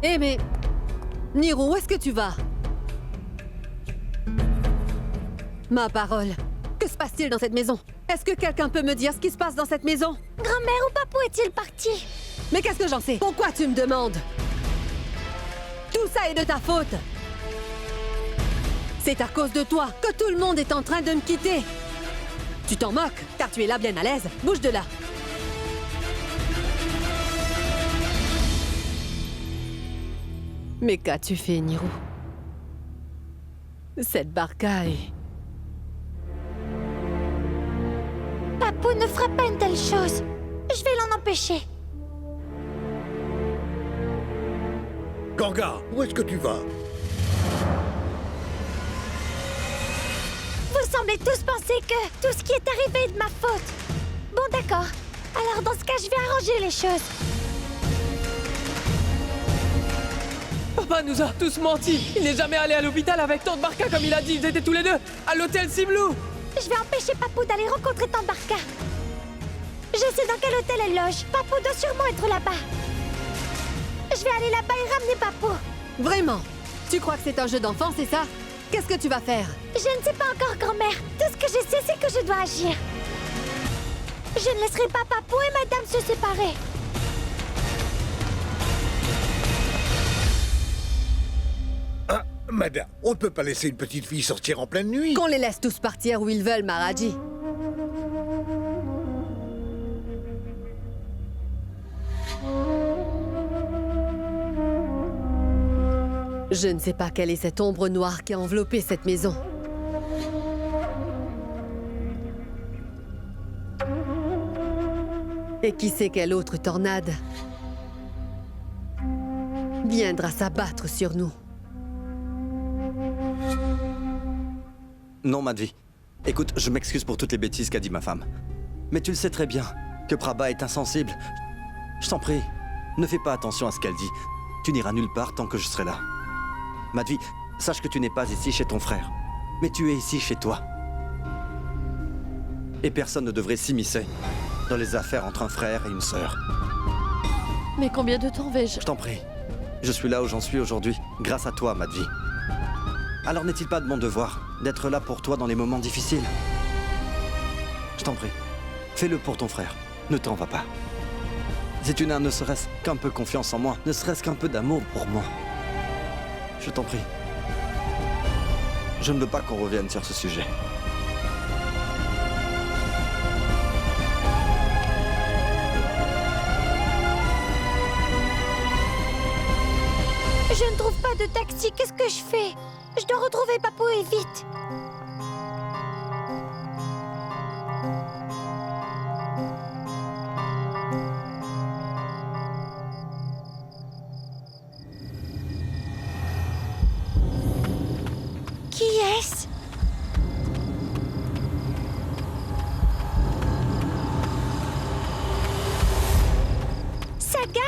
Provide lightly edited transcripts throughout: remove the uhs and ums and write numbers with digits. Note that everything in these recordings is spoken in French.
Eh mais... Niro, où est-ce que tu vas? Ma parole, que se passe-t-il dans cette maison? Est-ce que quelqu'un peut me dire ce qui se passe dans cette maison? Grand-mère, où Papou est-il parti? Mais qu'est-ce que j'en sais? Pourquoi tu me demandes? Tout ça est de ta faute! C'est à cause de toi que tout le monde est en train de me quitter! Tu t'en moques, car tu es là bien à l'aise. Bouge de là! Mais qu'as-tu fait, Niro? Cette barca est... Papou ne fera pas une telle chose. Je vais l'en empêcher. Ganga, où est-ce que tu vas? Vous semblez tous penser que tout ce qui est arrivé est de ma faute. Bon, d'accord. Alors dans ce cas, je vais arranger les choses. Papa nous a tous menti. Il n'est jamais allé à l'hôpital avec Tante Barca comme il a dit. Ils étaient tous les deux à l'hôtel Simlou. Je vais empêcher Papou d'aller rencontrer Tante Barca. Je sais dans quel hôtel elle loge. Papou doit sûrement être là-bas. Je vais aller là-bas et ramener Papou. Vraiment? Tu crois que c'est un jeu d'enfant, c'est ça? Qu'est-ce que tu vas faire? Je ne sais pas encore, grand-mère. Tout ce que je sais, c'est que je dois agir. Je ne laisserai pas Papou et Madame se séparer. Ah, madame, on ne peut pas laisser une petite fille sortir en pleine nuit. Qu'on les laisse tous partir où ils veulent, Maharaji. Je ne sais pas quelle est cette ombre noire qui a enveloppé cette maison. Et qui sait quelle autre tornade viendra s'abattre sur nous. Non, Madhvi. Écoute, je m'excuse pour toutes les bêtises qu'a dit ma femme. Mais tu le sais très bien, que Prabha est insensible. Je t'en prie, ne fais pas attention à ce qu'elle dit. Tu n'iras nulle part tant que je serai là. Madhvi, sache que tu n'es pas ici chez ton frère, mais tu es ici chez toi. Et personne ne devrait s'immiscer dans les affaires entre un frère et une sœur. Mais combien de temps vais-je? Je t'en prie. Je suis là où j'en suis aujourd'hui, grâce à toi, Madhvi. Alors n'est-il pas de mon devoir d'être là pour toi dans les moments difficiles? Je t'en prie, fais-le pour ton frère. Ne t'en va pas. Si tu n'as ne serait-ce qu'un peu confiance en moi, ne serait-ce qu'un peu d'amour pour moi. Je t'en prie. Je ne veux pas qu'on revienne sur ce sujet. Je ne trouve pas de taxi. Qu'est-ce que je fais? Je dois retrouver Papou et vite. Qui est-ce? Saga?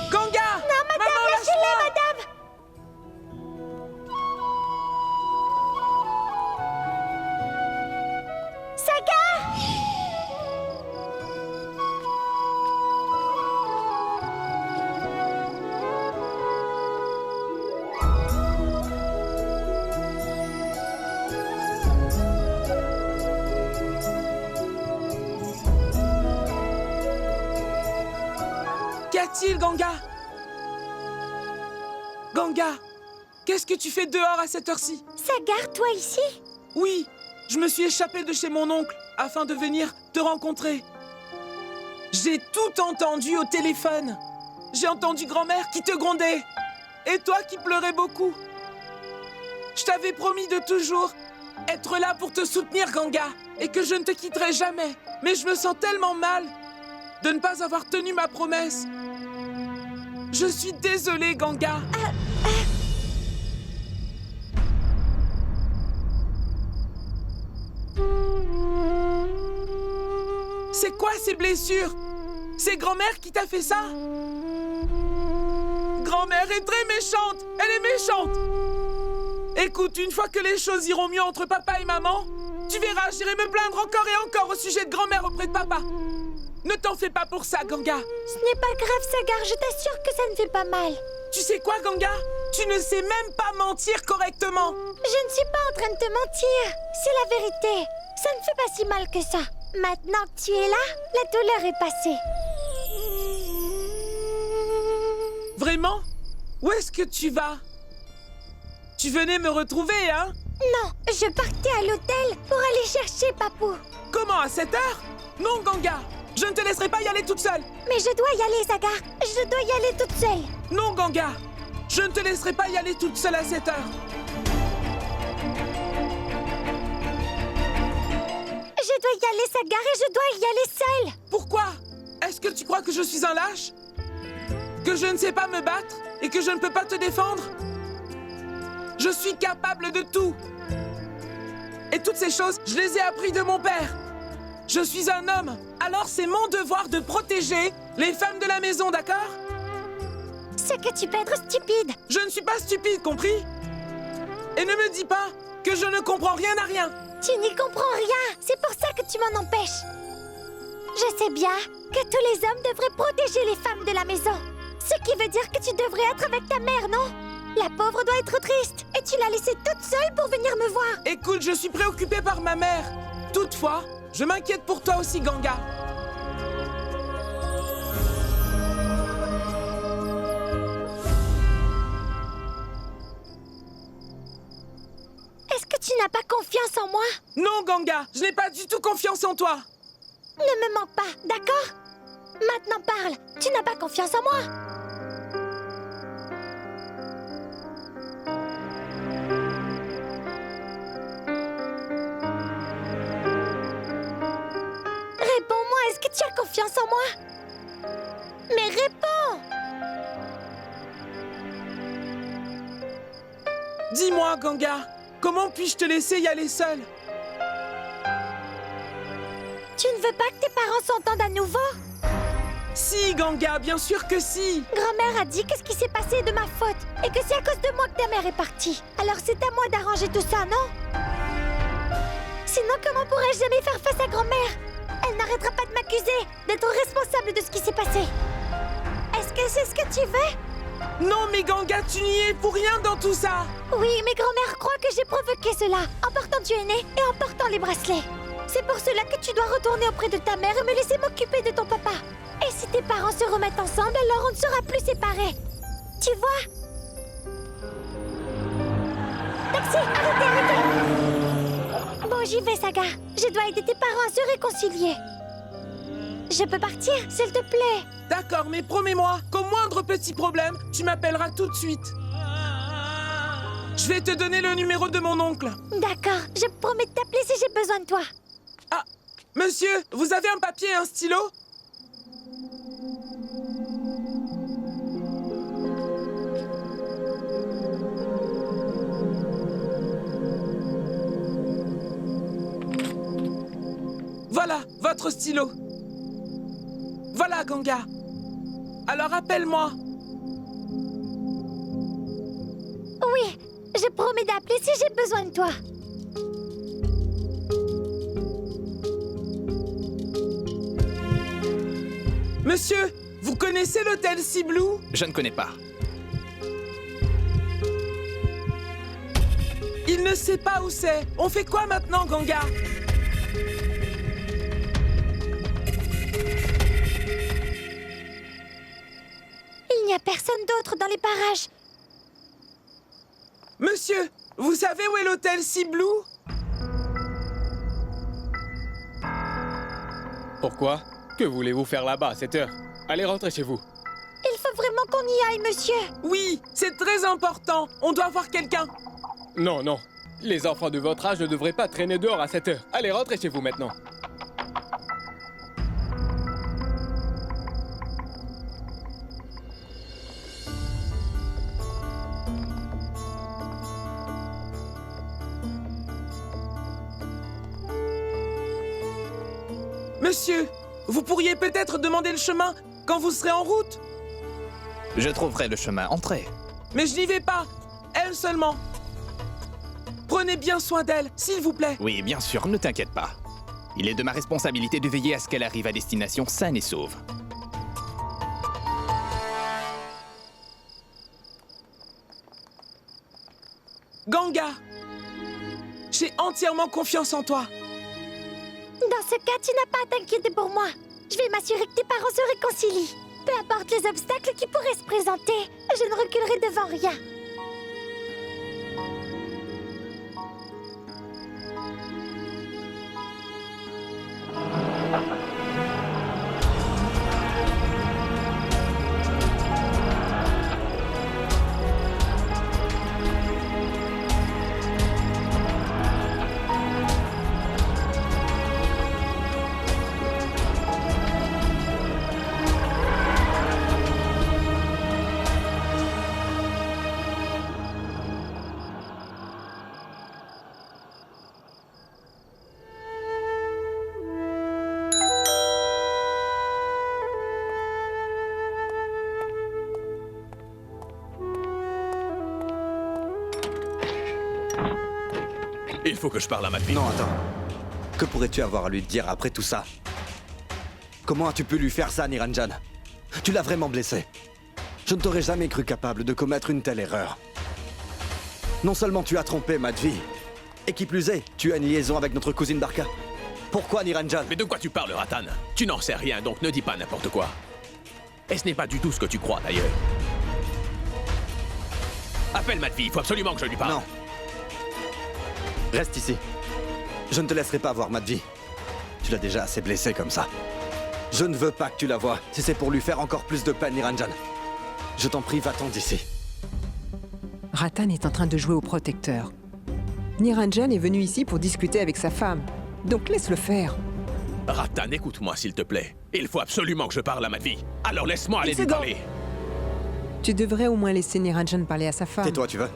Ganga! Non, madame, Maman, lâchez-les, lâche-moi! madame! Saga! Qu'y a-t-il, Ganga? Ganga, qu'est-ce que tu fais dehors à cette heure-ci? Saga, toi ici? Oui, je me suis échappé de chez mon oncle afin de venir te rencontrer. J'ai tout entendu au téléphone. J'ai entendu grand-mère qui te grondait. Et toi qui pleurais beaucoup. Je t'avais promis de toujours être là pour te soutenir, Ganga. Et que je ne te quitterai jamais. Mais je me sens tellement mal de ne pas avoir tenu ma promesse. Je suis désolée, Ganga. C'est quoi ces blessures? C'est grand-mère qui t'a fait ça? grand-mère est très méchante. Elle est méchante. Écoute, une fois que les choses iront mieux entre papa et maman, tu verras, j'irai me plaindre encore et encore au sujet de grand-mère auprès de papa. Ne t'en fais pas pour ça, Ganga. Ce n'est pas grave, Sagar, je t'assure que ça ne fait pas mal. Tu sais quoi, Ganga? Tu ne sais même pas mentir correctement. Je ne suis pas en train de te mentir. C'est la vérité. Ça ne fait pas si mal que ça. Maintenant que tu es là, la douleur est passée. Vraiment? Où est-ce que tu vas? Tu venais me retrouver, hein? Non, je partais à l'hôtel pour aller chercher Papou. Comment, à 7 heures? Non, Ganga. Je ne te laisserai pas y aller toute seule. Mais je dois y aller, Sagar. Je dois y aller toute seule. Non, Ganga. Je ne te laisserai pas y aller toute seule à 7 heures. Je dois y aller, Sagar, et je dois y aller seule. Pourquoi? Est-ce que tu crois que je suis un lâche? Que je ne sais pas me battre et que je ne peux pas te défendre? Je suis capable de tout. Et toutes ces choses, je les ai appris de mon père. Je suis un homme, alors c'est mon devoir de protéger les femmes de la maison, d'accord? C'est que tu peux être stupide. Je ne suis pas stupide, compris? Et ne me dis pas que je ne comprends rien à rien. Tu n'y comprends rien. C'est pour ça que tu m'en empêches. Je sais bien que tous les hommes devraient protéger les femmes de la maison. Ce qui veut dire que tu devrais être avec ta mère, non? La pauvre doit être triste. Et tu l'as laissée toute seule pour venir me voir. Écoute, je suis préoccupé par ma mère. Toutefois, je m'inquiète pour toi aussi, Ganga. Est-ce que tu n'as pas confiance en moi? Non, Ganga, je n'ai pas du tout confiance en toi. Ne me mens pas, d'accord? Maintenant parle. Tu n'as pas confiance en moi? Réponds-moi, est-ce que tu as confiance en moi? Mais réponds! Dis-moi, Ganga, comment puis-je te laisser y aller seule? Tu ne veux pas que tes parents s'entendent à nouveau? Si, Ganga, bien sûr que si. Grand-mère a dit que ce qui s'est passé est de ma faute et que c'est à cause de moi que ta mère est partie. Alors c'est à moi d'arranger tout ça, non? Sinon, comment pourrais-je jamais faire face à grand-mère? Elle n'arrêtera pas de m'accuser d'être responsable de ce qui s'est passé. Est-ce que c'est ce que tu veux? Non, mais Ganga, tu n'y es pour rien dans tout ça. Oui, mais grand-mère croit que j'ai provoqué cela en portant du henné et en portant les bracelets. C'est pour cela que tu dois retourner auprès de ta mère et me laisser m'occuper de ton papa. Et si tes parents se remettent ensemble, alors on ne sera plus séparés. Tu vois? Taxi, arrêtez! Bon, j'y vais, Saga. Je dois aider tes parents à se réconcilier. Je peux partir, s'il te plaît? D'accord, mais promets-moi qu'au moindre petit problème, tu m'appelleras tout de suite. Je vais te donner le numéro de mon oncle. D'accord, je promets de t'appeler si j'ai besoin de toi. Ah, monsieur, vous avez un papier et un stylo? Voilà, votre stylo. Voilà, Ganga. Alors appelle-moi. Oui, je promets d'appeler si j'ai besoin de toi. Monsieur, vous connaissez l'hôtel Sea Blue? Je ne connais pas. Il ne sait pas où c'est. On fait quoi maintenant, Ganga? Il n'y a personne d'autre dans les parages. Monsieur, vous savez où est l'hôtel Sea Blue? Pourquoi? Que voulez-vous faire là-bas à cette heure? Allez rentrer chez vous. Il faut vraiment qu'on y aille, monsieur. Oui, c'est très important. On doit voir quelqu'un. Non, non. Les enfants de votre âge ne devraient pas traîner dehors à cette heure. Allez, rentrez chez vous maintenant. Monsieur, vous pourriez peut-être demander le chemin quand vous serez en route? Je trouverai le chemin, entrez. Mais je n'y vais pas. Elle seulement. Prenez bien soin d'elle, s'il vous plaît. Oui, bien sûr, ne t'inquiète pas. Il est de ma responsabilité de veiller à ce qu'elle arrive à destination saine et sauve. Ganga, j'ai entièrement confiance en toi. Dans ce cas, tu n'as pas à t'inquiéter pour moi. Je vais m'assurer que tes parents se réconcilient. Peu importe les obstacles qui pourraient se présenter, je ne reculerai devant rien. Il faut que je parle à Madvi. Non, attends. Que pourrais-tu avoir à lui dire après tout ça? Comment as-tu pu lui faire ça, Niranjan? Tu l'as vraiment blessé. Je ne t'aurais jamais cru capable de commettre une telle erreur. Non seulement tu as trompé Madvi, et qui plus est, tu as une liaison avec notre cousine Barka. Pourquoi, Niranjan? Mais de quoi tu parles, Ratan? Tu n'en sais rien, donc ne dis pas n'importe quoi. Et ce n'est pas du tout ce que tu crois, d'ailleurs. Appelle Madvi, il faut absolument que je lui parle. Non. Reste ici. Je ne te laisserai pas voir Madvi. Tu l'as déjà assez blessé comme ça. Je ne veux pas que tu la voies, si c'est pour lui faire encore plus de peine, Niranjan. Je t'en prie, va-t'en d'ici. Ratan est en train de jouer au protecteur. Niranjan est venu ici pour discuter avec sa femme. Donc laisse-le faire. Ratan, écoute-moi, s'il te plaît. Il faut absolument que je parle à Madvi. Alors laisse-moi aller Une lui seconde. parler. Tu devrais au moins laisser Niranjan parler à sa femme. Tais-toi, tu veux?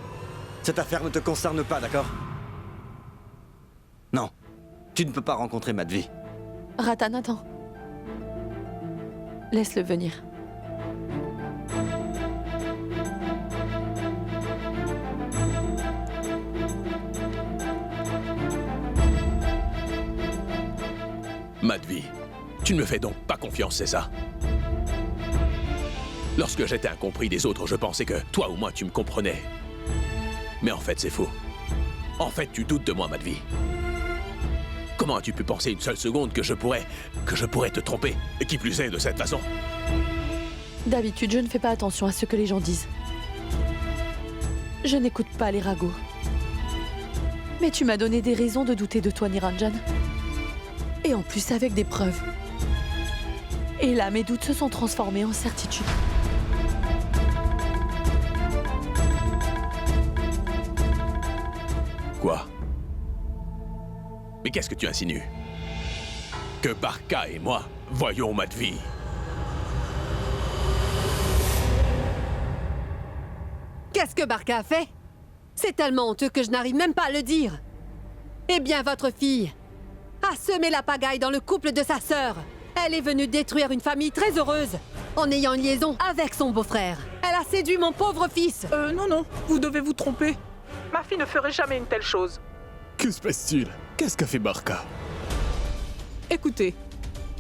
Cette affaire ne te concerne pas, d'accord? Non. Tu ne peux pas rencontrer Madvi. Ratan, attends. Laisse-le venir. Madvi, tu ne me fais donc pas confiance, c'est ça? Lorsque j'étais incompris des autres, je pensais que toi ou moi tu me comprenais. Mais en fait, c'est faux. En fait, tu doutes de moi, Madvi. Comment as-tu pu penser une seule seconde que je pourrais te tromper? Et qui plus est, de cette façon? D'habitude, je ne fais pas attention à ce que les gens disent. Je n'écoute pas les ragots. Mais tu m'as donné des raisons de douter de toi, Niranjan. Et en plus avec des preuves. Et là, mes doutes se sont transformés en certitude. Quoi? Mais qu'est-ce que tu insinues? Que Barka et moi voyons Madvi. Qu'est-ce que Barka a fait? C'est tellement honteux que je n'arrive même pas à le dire. Eh bien, votre fille a semé la pagaille dans le couple de sa sœur. Elle est venue détruire une famille très heureuse en ayant une liaison avec son beau-frère. Elle a séduit mon pauvre fils. Non, vous devez vous tromper. Ma fille ne ferait jamais une telle chose. Que se passe-t-il? Qu'est-ce qu'a fait Barka? Écoutez,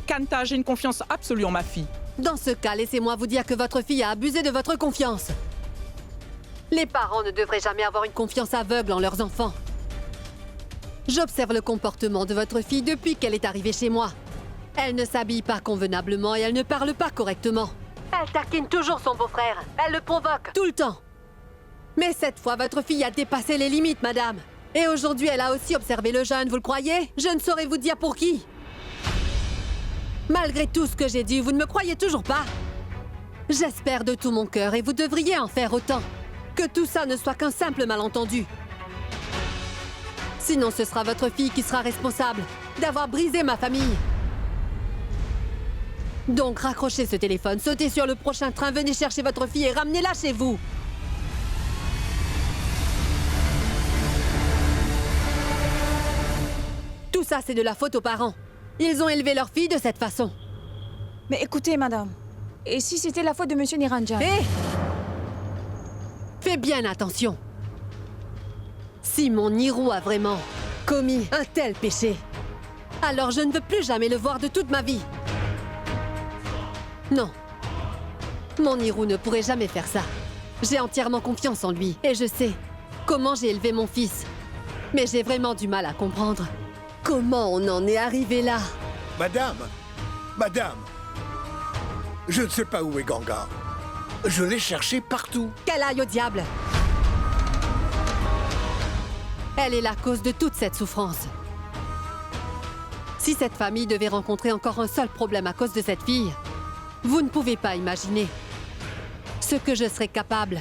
Kanta, j'ai une confiance absolue en ma fille. Dans ce cas, laissez-moi vous dire que votre fille a abusé de votre confiance. Les parents ne devraient jamais avoir une confiance aveugle en leurs enfants. J'observe le comportement de votre fille depuis qu'elle est arrivée chez moi. Elle ne s'habille pas convenablement et elle ne parle pas correctement. Elle taquine toujours son beau-frère. Elle le provoque tout le temps. Mais cette fois, votre fille a dépassé les limites, madame. Et aujourd'hui, elle a aussi observé le jeune, vous le croyez? Je ne saurais vous dire pour qui. Malgré tout ce que j'ai dit, vous ne me croyez toujours pas? J'espère de tout mon cœur et vous devriez en faire autant. Que tout ça ne soit qu'un simple malentendu. Sinon, ce sera votre fille qui sera responsable d'avoir brisé ma famille. Donc, raccrochez ce téléphone, sautez sur le prochain train, venez chercher votre fille et ramenez-la chez vous. Tout ça, c'est de la faute aux parents. Ils ont élevé leur fille de cette façon. Mais écoutez, madame. Et si c'était la faute de Monsieur Niranjan? Hé! Fais bien attention. Si mon Nirou a vraiment commis un tel péché, alors je ne veux plus jamais le voir de toute ma vie. Non. Mon Nirou ne pourrait jamais faire ça. J'ai entièrement confiance en lui et je sais comment j'ai élevé mon fils. Mais j'ai vraiment du mal à comprendre comment on en est arrivé là. Madame, je ne sais pas où est Ganga. Je l'ai cherché partout. Qu'elle aille au diable. Elle est la cause de toute cette souffrance. Si cette famille devait rencontrer encore un seul problème à cause de cette fille, vous ne pouvez pas imaginer ce que je serais capable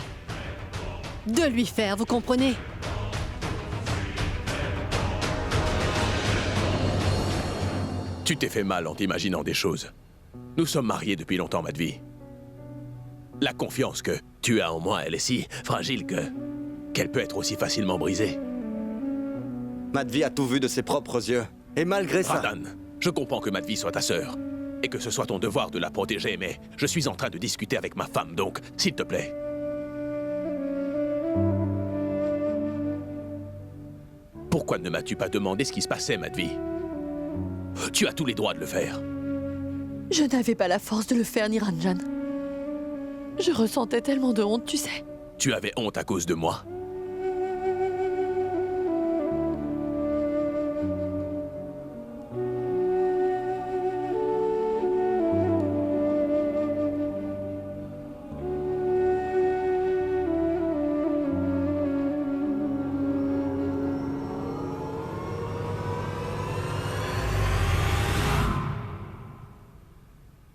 de lui faire, vous comprenez? Tu t'es fait mal en t'imaginant des choses. Nous sommes mariés depuis longtemps, Madvi. La confiance que tu as en moi, elle est si fragile qu'elle peut être aussi facilement brisée. Madvi a tout vu de ses propres yeux. Et malgré ça... Radhan, je comprends que Madvi soit ta sœur. Et que ce soit ton devoir de la protéger, mais je suis en train de discuter avec ma femme, donc, s'il te plaît. Pourquoi ne m'as-tu pas demandé ce qui se passait, Madvi? Tu as tous les droits de le faire. Je n'avais pas la force de le faire, Niranjan. Je ressentais tellement de honte, tu sais. Tu avais honte à cause de moi.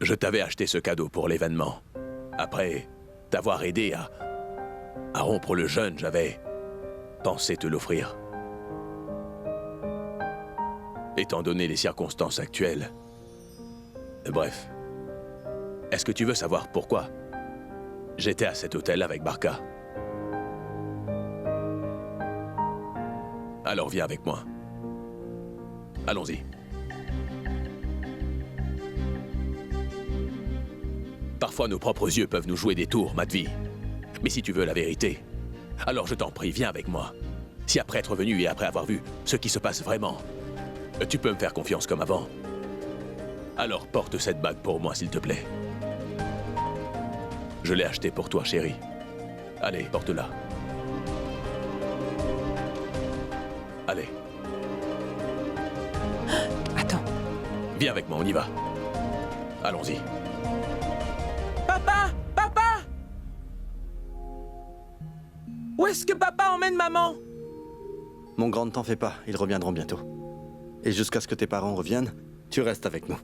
Je t'avais acheté ce cadeau pour l'événement. Après t'avoir aidé à rompre le jeûne, j'avais pensé te l'offrir. Étant donné les circonstances actuelles. Bref. Est-ce que tu veux savoir pourquoi j'étais à cet hôtel avec Barka? Alors viens avec moi. Allons-y. Parfois, nos propres yeux peuvent nous jouer des tours, Madvi. Mais si tu veux la vérité, alors je t'en prie, viens avec moi. Si après être venu et après avoir vu ce qui se passe vraiment, tu peux me faire confiance comme avant, alors porte cette bague pour moi, s'il te plaît. Je l'ai achetée pour toi, chérie. Allez, porte-la. Allez. Attends. Viens avec moi, on y va. Allons-y. Papa! Papa! Où est-ce que papa emmène maman? Mon grand, ne t'en fais pas, ils reviendront bientôt. Et jusqu'à ce que tes parents reviennent, tu restes avec nous.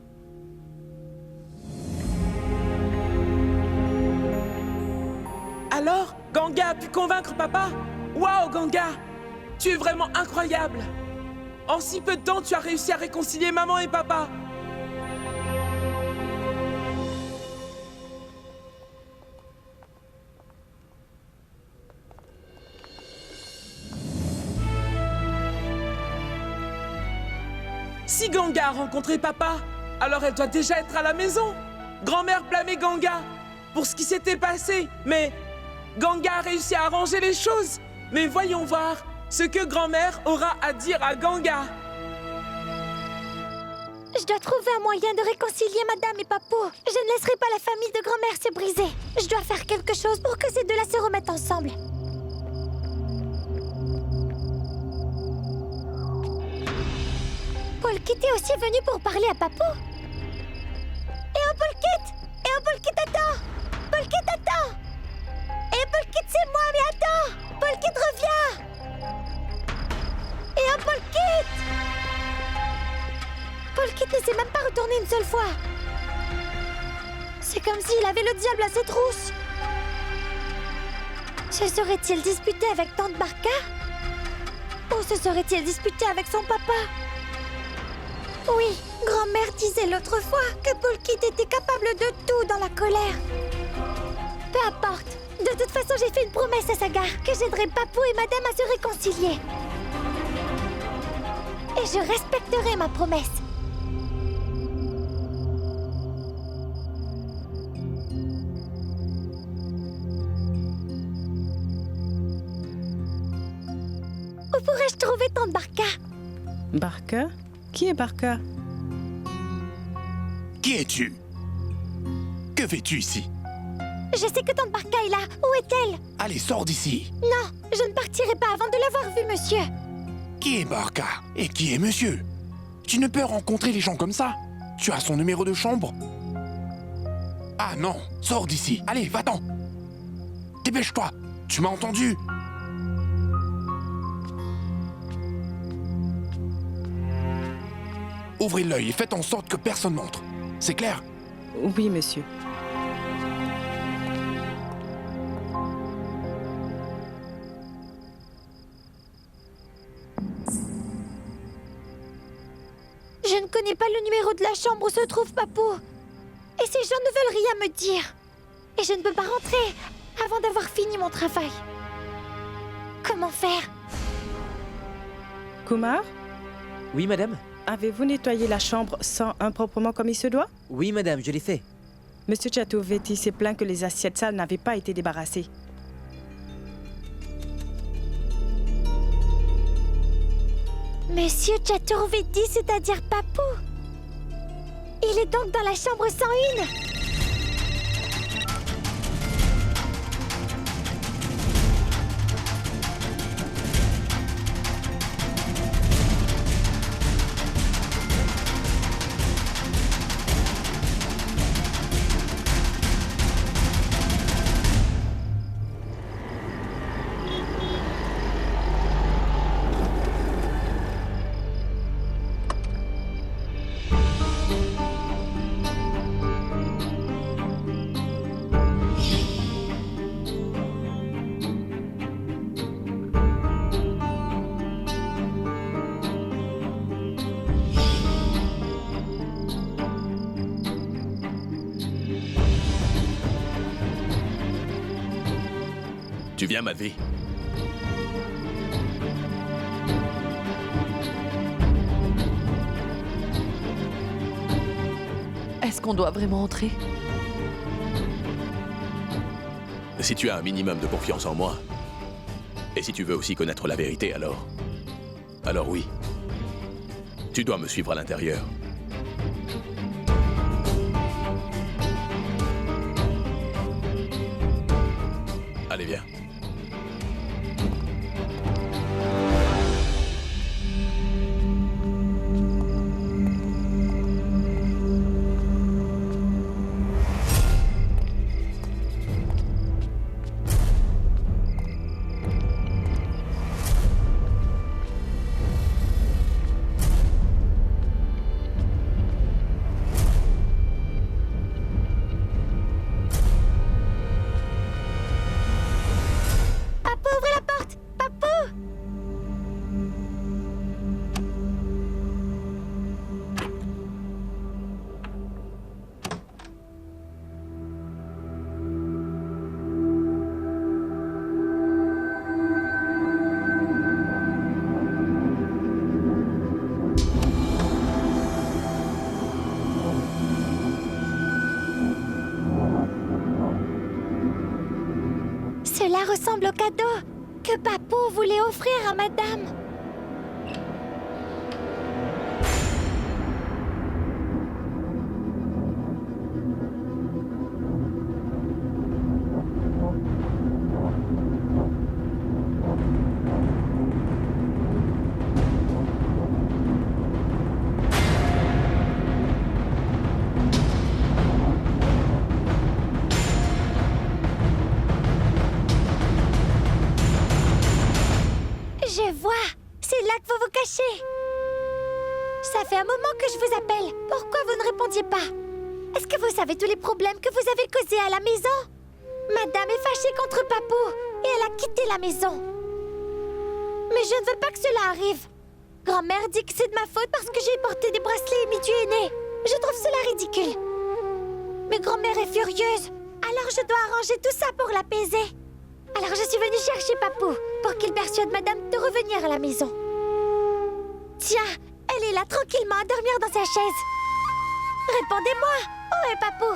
Alors, Ganga a pu convaincre papa? Waouh, Ganga! Tu es vraiment incroyable! En si peu de temps, tu as réussi à réconcilier maman et papa! Si Ganga a rencontré papa, alors elle doit déjà être à la maison. Grand-mère blâmait Ganga pour ce qui s'était passé, mais Ganga a réussi à arranger les choses. Mais voyons voir ce que grand-mère aura à dire à Ganga. Je dois trouver un moyen de réconcilier Madame et Papou. Je ne laisserai pas la famille de grand-mère se briser. Je dois faire quelque chose pour que ces deux-là se remettent ensemble. Polkit est aussi venu pour parler à Papou. Et un Polkit! Et un Polkit, attends! Polkit, attends! Et Polkit, c'est moi, mais attends! Polkit, reviens! Et un Polkit! Polkit ne s'est même pas retourné une seule fois. C'est comme s'il avait le diable à ses trousses. Se serait-il disputé avec tante Barka? Ou se serait-il disputé avec son papa? Oui, grand-mère disait l'autre fois que Polkit était capable de tout dans la colère. Peu importe. De toute façon, j'ai fait une promesse à Sagar que j'aiderai Papou et Madame à se réconcilier. Et je respecterai ma promesse. Où pourrais-je trouver Tante Barca? Barca? Qui est Barca? Qui es-tu? Que fais-tu ici? Je sais que Tante Barca est là. Où est-elle? Allez, sors d'ici. Non, je ne partirai pas avant de l'avoir vue, monsieur. Qui est Barca? Et qui est monsieur? Tu ne peux rencontrer les gens comme ça. Tu as son numéro de chambre? Ah non, sors d'ici. Allez, va-t'en. Dépêche-toi. Tu m'as entendu? Ouvrez l'œil et faites en sorte que personne n'entre. C'est clair? Oui, monsieur. Je ne connais pas le numéro de la chambre où se trouve Papou. Et ces gens ne veulent rien me dire. Et je ne peux pas rentrer avant d'avoir fini mon travail. Comment faire? Kumar, Oui, madame? avez-vous nettoyé la chambre sans improprement comme il se doit? Oui, madame, je l'ai fait. Monsieur Chaturvedi s'est plaint que les assiettes sales n'avaient pas été débarrassées. Monsieur Chaturvedi, c'est-à-dire Papou. Il est donc dans la chambre 101. Tu viens, Madvi? Est-ce qu'on doit vraiment entrer? Si tu as un minimum de confiance en moi, et si tu veux aussi connaître la vérité, alors oui. Tu dois me suivre à l'intérieur. Allez, viens. Cela ressemble au cadeau que Papou voulait offrir à madame. Je vois. C'est là que vous vous cachez. Ça fait un moment que je vous appelle. Pourquoi vous ne répondiez pas? Est-ce que vous savez tous les problèmes que vous avez causés à la maison? Madame est fâchée contre Papou et elle a quitté la maison. Mais je ne veux pas que cela arrive. Grand-mère dit que c'est de ma faute parce que j'ai porté des bracelets Mitu-aîné. Je trouve cela ridicule. Mais grand-mère est furieuse. Alors je dois arranger tout ça pour l'apaiser. Alors je suis venue chercher Papou pour qu'il persuade madame de revenir à la maison. Tiens, elle est là tranquillement à dormir dans sa chaise. Répondez-moi. Où est Papou?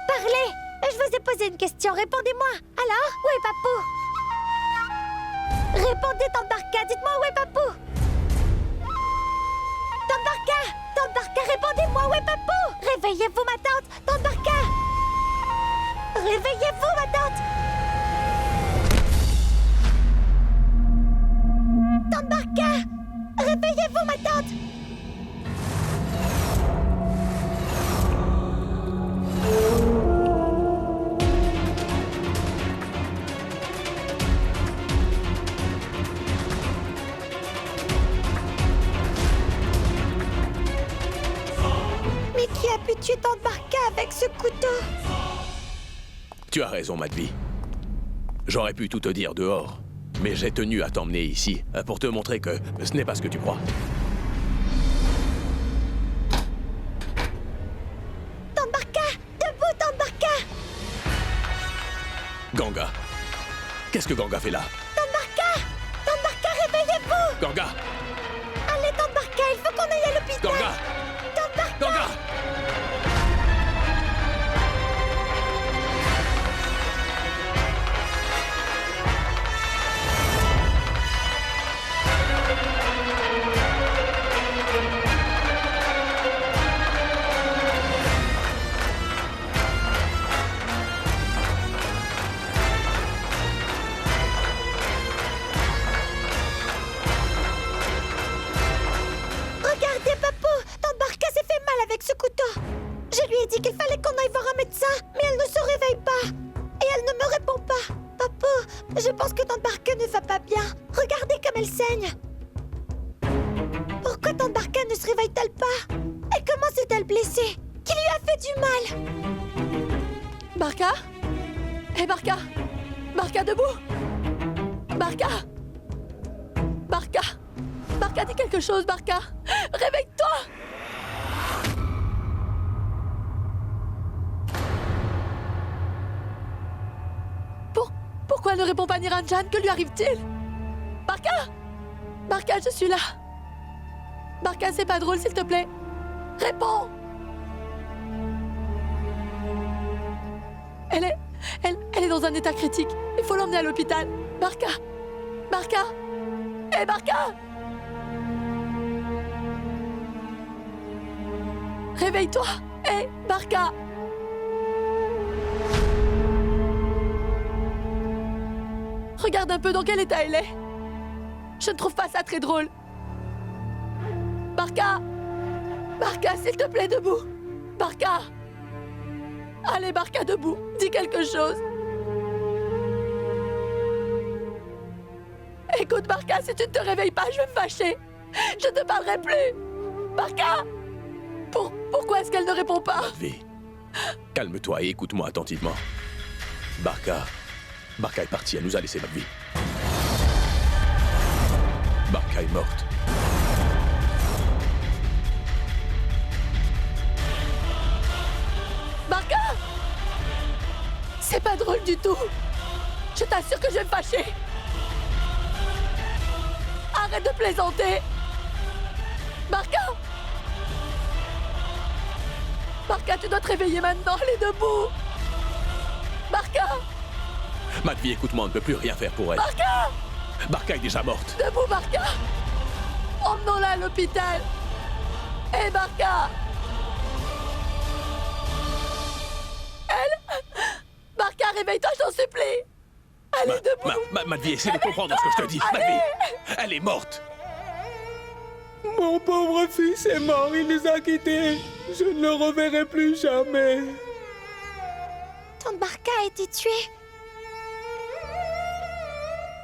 Parlez. Je vous ai posé une question. Répondez-moi. Alors, où est Papou? Répondez, Tante Barca, dites-moi où est Papou. Tante Barca, répondez-moi où est Papou. Réveillez-vous, ma tante. Tante Barca. Réveillez-vous, ma tante. Tante Barca. Réveillez-vous, ma tante. Mais qui a pu tuer Tante Barca avec ce couteau? Tu as raison, Madvi. J'aurais pu tout te dire dehors, mais j'ai tenu à t'emmener ici pour te montrer que ce n'est pas ce que tu crois. Tante Barca! Debout, Tante Barca! Ganga. Qu'est-ce que Ganga fait là? Tante Barca! Tante Barca, réveillez-vous! Ganga! Allez, Tante Barca, il faut qu'on aille à l'hôpital! Ganga! Tante Barca! Ganga! Regardez, Papou! Tante Barca s'est fait mal avec ce couteau! Je lui ai dit qu'il fallait qu'on aille voir un médecin, mais elle ne se réveille pas! Et elle ne me répond pas! Papou, je pense que Tante Barca ne va pas bien! Regardez comme elle saigne! Pourquoi Tante Barca ne se réveille-t-elle pas? Et comment s'est-elle blessée? Qui lui a fait du mal? Barca? Hé, Barca! Barca, debout! Barca! Barca! Barca, dis quelque chose, Barca! Réveille-toi! Pourquoi elle ne répond pas Niranjan? Que lui arrive-t-il? Barca! Barca, je suis là! Barca, c'est pas drôle, s'il te plaît! Réponds! Elle est dans un état critique. Il faut l'emmener à l'hôpital. Barca! Barca! Hé, Barca! Réveille-toi! Hé, Barca! Regarde un peu dans quel état elle est. Je ne trouve pas ça très drôle. Barca! Barca, s'il te plaît, debout! Barca! Allez, Barca, debout! Dis quelque chose! Écoute, Barca, si tu ne te réveilles pas, je vais me fâcher! Je ne te parlerai plus! Barca! Pourquoi est-ce qu'elle ne répond pas? Madvi, calme-toi et écoute-moi attentivement. Barca est partie, elle nous a laissé Madvi. Barca est morte. Barca! C'est pas drôle du tout! Je t'assure que je vais me fâcher! Arrête de plaisanter! Barca! Barca, tu dois te réveiller maintenant, elle est debout! Barca! Madvi, écoute-moi, on ne peut plus rien faire pour elle. Barca! Barca est déjà morte. Debout, Barca! Emmenons-la à l'hôpital! Hé, Barca! Barca, réveille-toi, je t'en supplie! Allez, debout! Madvi, essaie de comprendre ce que je te dis. Madvi, elle est morte. Mon pauvre fils est mort, il nous a quittés. Je ne le reverrai plus jamais. Tante Barca a été tuée.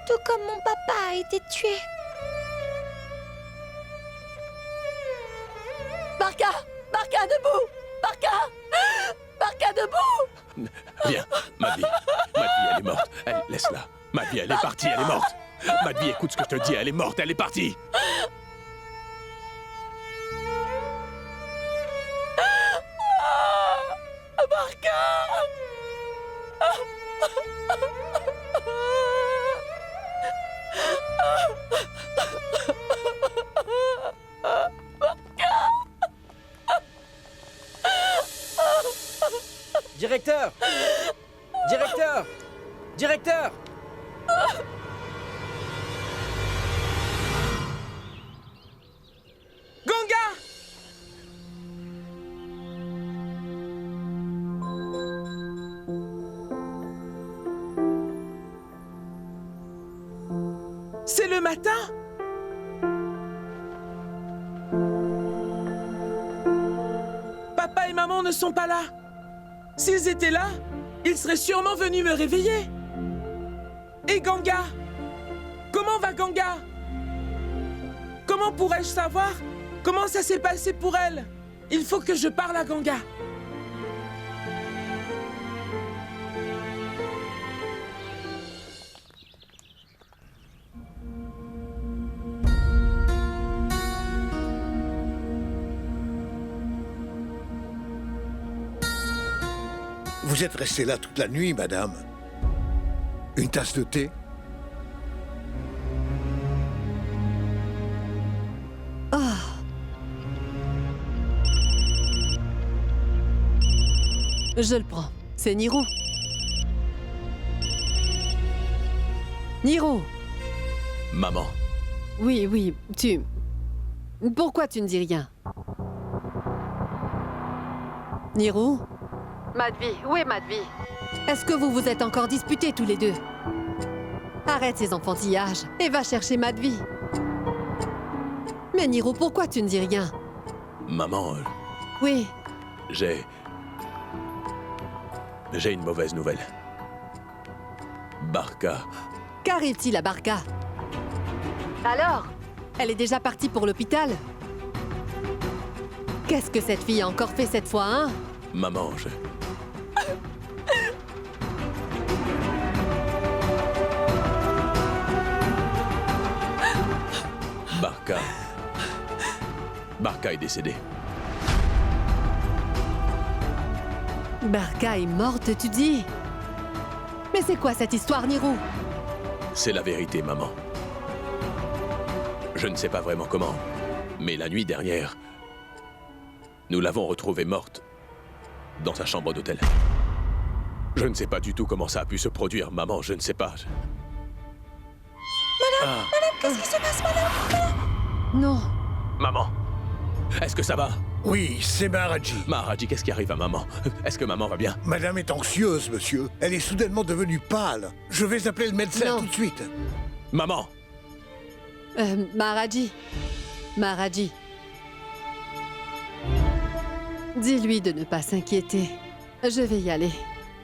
Tout comme mon papa a été tué. Barca! Barca, debout! Barca! Barca, debout! Viens, Madvi, elle est morte. Laisse-la. Madvi, elle est partie, elle est morte. Madvi, écoute ce que je te dis, elle est morte, elle est partie. Barca! Directeur! Directeur! Directeur! matin? Papa et maman ne sont pas là. S'ils étaient là, ils seraient sûrement venus me réveiller. Et Ganga? Comment va Ganga? Comment pourrais-je savoir comment ça s'est passé pour elle? Il faut que je parle à Ganga. Vous êtes restée là toute la nuit, madame. Une tasse de thé? Ah. Je le prends. C'est Niro. Niro. Maman. Oui, oui, tu... Pourquoi tu ne dis rien? Niro? Madvi, où est Madvi? Est-ce que vous vous êtes encore disputés tous les deux? Arrête ces enfantillages et va chercher Madvi. Mais Niro, pourquoi tu ne dis rien? Maman, Oui. j'ai une mauvaise nouvelle. Barka. Qu'arrive-t-il à Barka? Alors? Elle est déjà partie pour l'hôpital? Qu'est-ce que cette fille a encore fait cette fois, hein? Maman, Barka est décédée. Barka est morte, tu dis? Mais c'est quoi cette histoire, Niro? C'est la vérité, maman. Je ne sais pas vraiment comment, mais la nuit dernière, nous l'avons retrouvée morte dans sa chambre d'hôtel. Je ne sais pas du tout comment ça a pu se produire, maman, je ne sais pas. Madame, qu'est-ce qui se passe, madame? Non. Maman, est-ce que ça va? Oui, c'est Maharaji. Maharaji, qu'est-ce qui arrive à maman? Est-ce que maman va bien? Madame est anxieuse, monsieur. Elle est soudainement devenue pâle. Je vais appeler le médecin tout de suite. Maman! Maharaji. Maharaji. Dis-lui de ne pas s'inquiéter. Je vais y aller.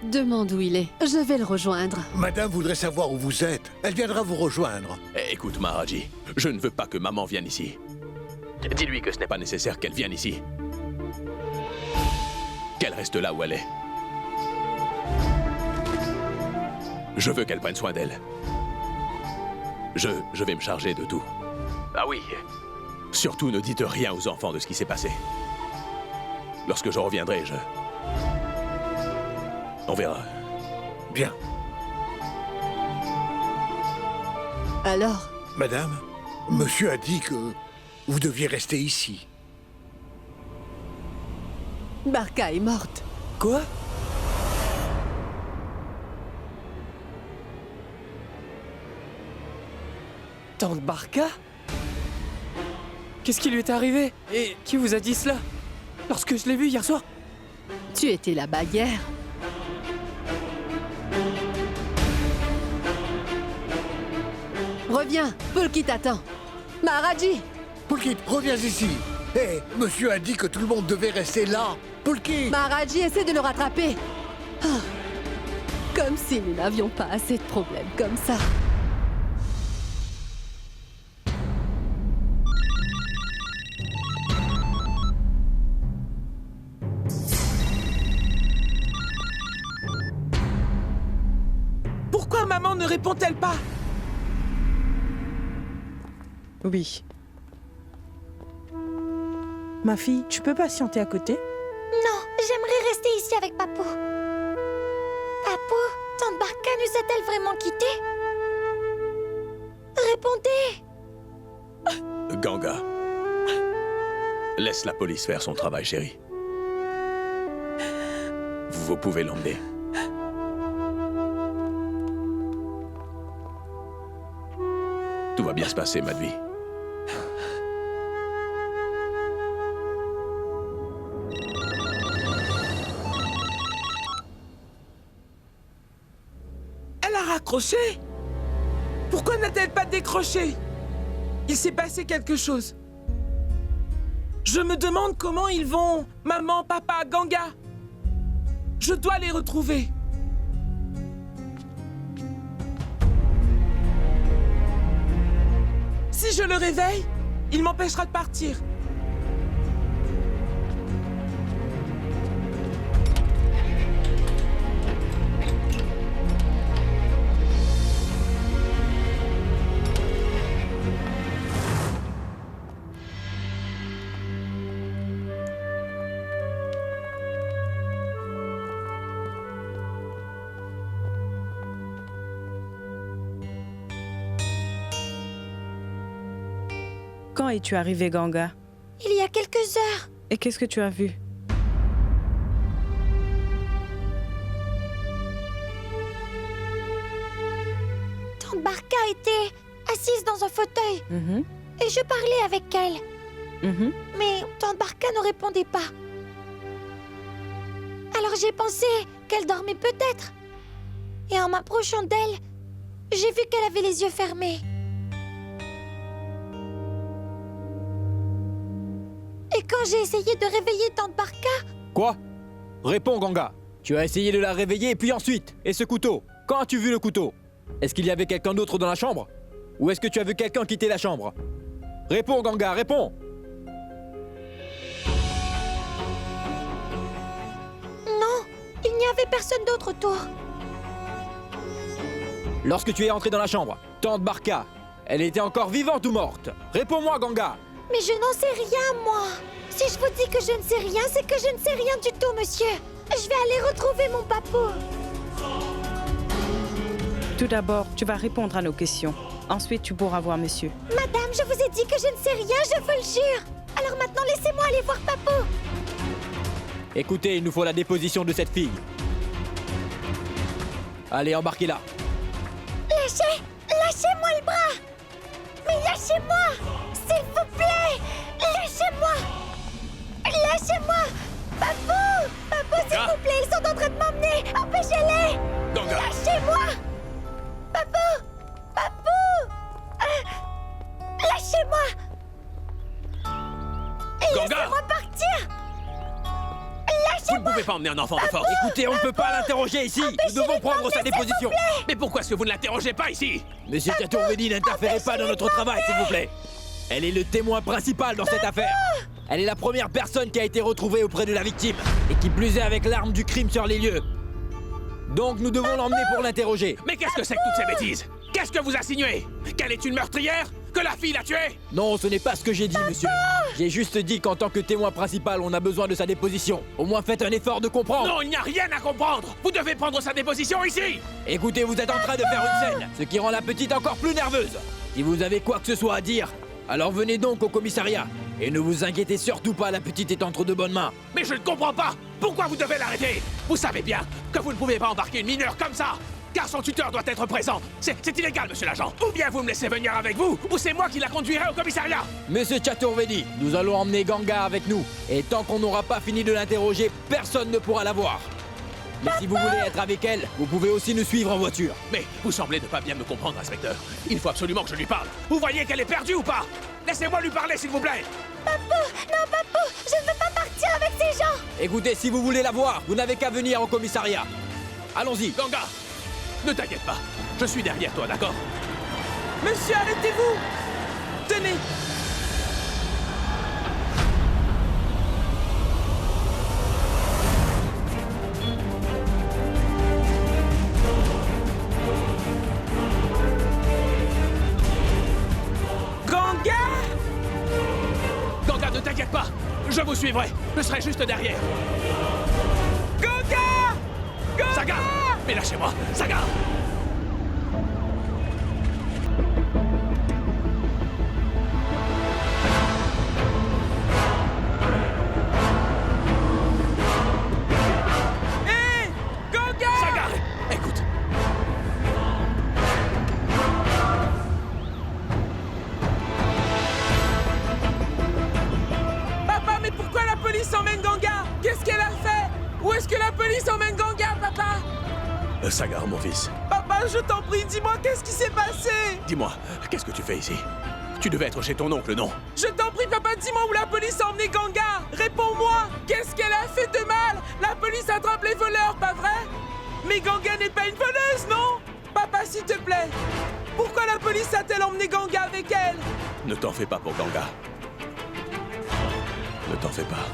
Demande où il est. Je vais le rejoindre. Madame voudrait savoir où vous êtes. Elle viendra vous rejoindre. Écoute, Maharaji, je ne veux pas que maman vienne ici. Dis-lui que ce n'est pas nécessaire qu'elle vienne ici. Qu'elle reste là où elle est. Je veux qu'elle prenne soin d'elle. Je vais me charger de tout. Ah oui. Surtout ne dites rien aux enfants de ce qui s'est passé. Lorsque je reviendrai, on verra. Bien. Alors? Madame, monsieur a dit que vous deviez rester ici. Barka est morte. Quoi? Tante Barka? Qu'est-ce qui lui est arrivé? Et qui vous a dit cela? Lorsque je l'ai vue hier soir? Tu étais là-bas hier. Reviens, Pulkit t'attend. Maharaji! Pulkit, reviens ici. Hé, monsieur a dit que tout le monde devait rester là. Pulkit! Maharaji, essaie de le rattraper. Ah. Comme si nous n'avions pas assez de problèmes comme ça. Pourquoi maman ne répond-elle pas? Oui. Ma fille, tu peux patienter à côté? Non, j'aimerais rester ici avec Papou. Papou, tante Barka nous a-t-elle vraiment quittés? Répondez! Ganga. Laisse la police faire son travail, chérie. Vous pouvez l'emmener. Tout va bien se passer, Madvi. Elle a raccroché? Pourquoi n'a-t-elle pas décroché? Il s'est passé quelque chose. Je me demande comment ils vont. Maman, papa, Ganga. Je dois les retrouver. Si je le réveille, il m'empêchera de partir. Quand es-tu arrivé, Ganga? Il y a quelques heures. Et qu'est-ce que tu as vu? Tante Barca était assise dans un fauteuil. Mhm, Et je parlais avec elle. mhm. Mais Tante Barca ne répondait pas. Alors j'ai pensé qu'elle dormait peut-être. Et en m'approchant d'elle, j'ai vu qu'elle avait les yeux fermés. Et quand j'ai essayé de réveiller Tante Barca, Quoi? Réponds, Ganga. Tu as essayé de la réveiller, et puis ensuite? Et ce couteau? Quand as-tu vu le couteau? Est-ce qu'il y avait quelqu'un d'autre dans la chambre? Ou est-ce que tu as vu quelqu'un quitter la chambre? Réponds, Ganga, réponds! non, il n'y avait personne d'autre autour. Lorsque tu es entré dans la chambre, Tante Barca, elle était encore vivante ou morte? Réponds-moi, Ganga! Mais je n'en sais rien, moi. Si je vous dis que je ne sais rien, c'est que je ne sais rien du tout, monsieur. Je vais aller retrouver mon papou. Tout d'abord, tu vas répondre à nos questions. Ensuite, tu pourras voir monsieur. Madame, je vous ai dit que je ne sais rien, je vous le jure. Alors maintenant, laissez-moi aller voir papou. Écoutez, il nous faut la déposition de cette fille. Allez, embarquez-la. Lâchez-moi le bras. Mais lâchez-moi, s'il vous plaît. Lâchez-moi. Lâchez-moi. Papou, s'il vous plaît, ils sont en train de m'emmener. Empêchez-les. Ganga. Lâchez-moi. Papou. Lâchez-moi. Ganga. Laissez-moi partir. Vous ne pouvez pas emmener un enfant de force. Écoutez, on ne peut pas l'interroger ici. Nous devons prendre sa déposition. Mais pourquoi est-ce que vous ne l'interrogez pas ici? Monsieur Chaturvedi, n'interférez pas dans notre travail, s'il vous plaît. Elle est le témoin principal dans cette affaire. Elle est la première personne qui a été retrouvée auprès de la victime. Et qui plus est avec l'arme du crime sur les lieux. Donc nous devons l'emmener pour l'interroger. Mais qu'est-ce que c'est que toutes ces bêtises? Qu'est-ce que vous insinuez? Qu'elle est une meurtrière? Que la fille l'a tuée? Non, ce n'est pas ce que j'ai dit, monsieur. J'ai juste dit qu'en tant que témoin principal, on a besoin de sa déposition. Au moins faites un effort de comprendre. Non, il n'y a rien à comprendre. Vous devez prendre sa déposition ici. Écoutez, vous êtes en train de faire une scène, ce qui rend la petite encore plus nerveuse. Si vous avez quoi que ce soit à dire, alors venez donc au commissariat. Et ne vous inquiétez surtout pas, la petite est entre de bonnes mains. Mais je ne comprends pas. Pourquoi vous devez l'arrêter? Vous savez bien que vous ne pouvez pas embarquer une mineure comme ça. Car son tuteur doit être présent. C'est illégal, monsieur l'agent. Ou bien vous me laissez venir avec vous, ou c'est moi qui la conduirai au commissariat. Monsieur Chaturvedi, nous allons emmener Ganga avec nous. Et tant qu'on n'aura pas fini de l'interroger, personne ne pourra la voir. Mais si vous voulez être avec elle, vous pouvez aussi nous suivre en voiture. Mais vous semblez ne pas bien me comprendre, inspecteur. Il faut absolument que je lui parle. Vous voyez qu'elle est perdue ou pas? Laissez-moi lui parler, s'il vous plaît. Papou, je ne veux pas partir avec ces gens. Écoutez, si vous voulez la voir, vous n'avez qu'à venir au commissariat. Allons-y. Ganga, ne t'inquiète pas. Je suis derrière toi, d'accord? Monsieur, arrêtez-vous. Tenez. Ganga, ne t'inquiète pas. Je vous suivrai. Je serai juste derrière. Ganga! Saga! Mais lâchez-moi! Saga! Hé! Ganga! Saga! Écoute! Papa, mais pourquoi la police emmène Ganga? Qu'est-ce qu'elle a fait? Où est-ce que la police emmène Ganga, papa? Sagar, mon fils. Papa, je t'en prie, dis-moi, qu'est-ce qui s'est passé? Dis-moi, qu'est-ce que tu fais ici? Tu devais être chez ton oncle, non? Je t'en prie, papa, dis-moi où la police a emmené Ganga. Réponds-moi. Qu'est-ce qu'elle a fait de mal? La police attrape les voleurs, pas vrai? Mais Ganga n'est pas une voleuse, non? Papa, s'il te plaît. Pourquoi la police a-t-elle emmené Ganga avec elle? Ne t'en fais pas pour Ganga. Ne t'en fais pas.